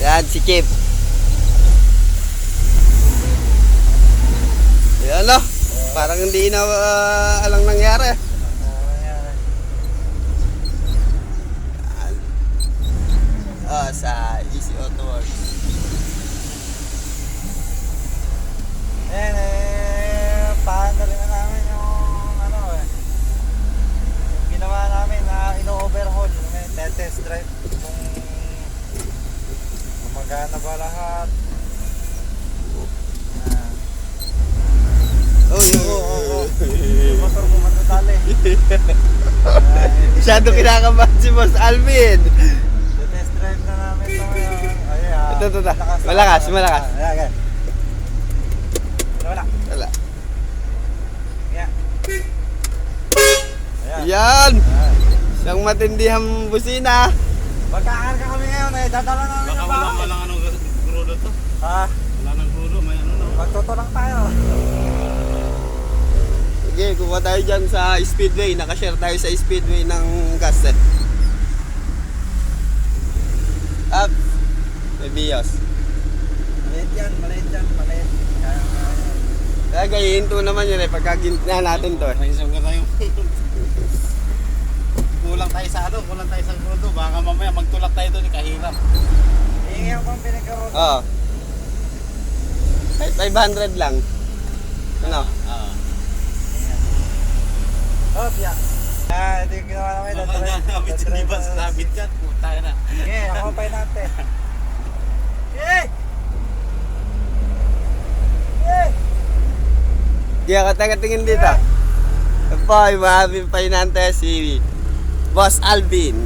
Yan, si Chip. Yan o. Parang hindi na alang nangyari. Sa Easy Auto Works. Ayan paanda rin na namin yung yung ginawa namin na ino-overhaul, yung test drive kung gumagana ba lahat. Yung motor mo matutali. Masyado kinakabahan si Boss Alvin. Test drive na namin ito ngayon. Ayan. Ito. Malakas. Ayan. Wala. Ayan. Yan. Isang matindihang busina. Magkakarga kami ngayon dadala namin Baka yung bahay. walang anong grudo to. Ha? Wala nang grudo, may ano no. Magtutulak tayo. Sige, kuha tayo dyan sa Speedway. Nakashare tayo sa Speedway ng gas eh. Up. May bios. Maliit yan. Kaya gayihin to naman yun eh. Pagkagintna natin to eh. Isang ka tayo. Kulang tayo sa grudo. Baka mamaya magtulak tayo doon, kahirap. Hihingi ako pang pinagkaroon. Oo. Kahit 500 lang. Ano? Yeah. Ito yung ginawa namin. Baka nga, nabit yun, di ba? Nabit ka, puta ka na. Sige, ako pa natin. Sige! Kaya katatingin dito. Ito po, yung mahabing pahinante si Boss Alvin.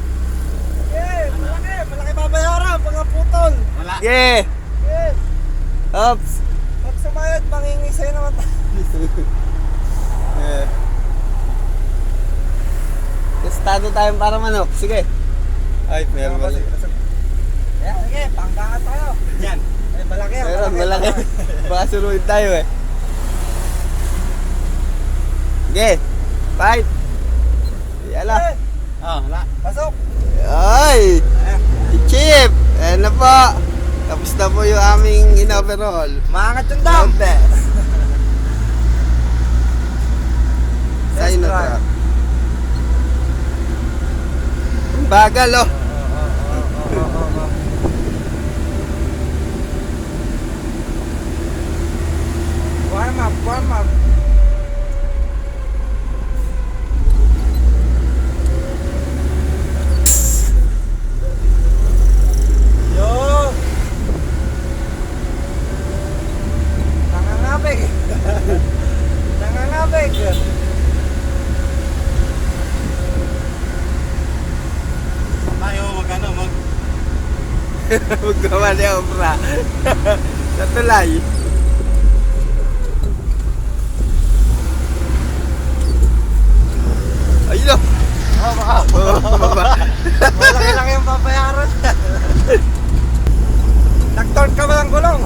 Sige! Malaki babayaran, mga putol. Wala. Yeah! Sige! Oops! Pag sumayad, mangingi sa'yo naman tayo. Yeah. Testado tayong para manok. Sige. Ay, meron ba? Ayan, sige, panggangat tayo. Yan. Ay, malaki yan. Meron, malaki. Baka suruin tayo eh. Sige. Fight. Yala. Sige, Wala. pasok. Ay! Chip! Ayan na po. Tapos na po yung aming in-overhaul. Maangat yung dam. Sa'yo na drive. truck. Ang bagal oh. Warm up. Yo! Nangangabig. Tayo Maggawa niya obra. Sa tulay. Ayun o. Malaki lang yung papayaran. Nag-turn ka ba ng gulong?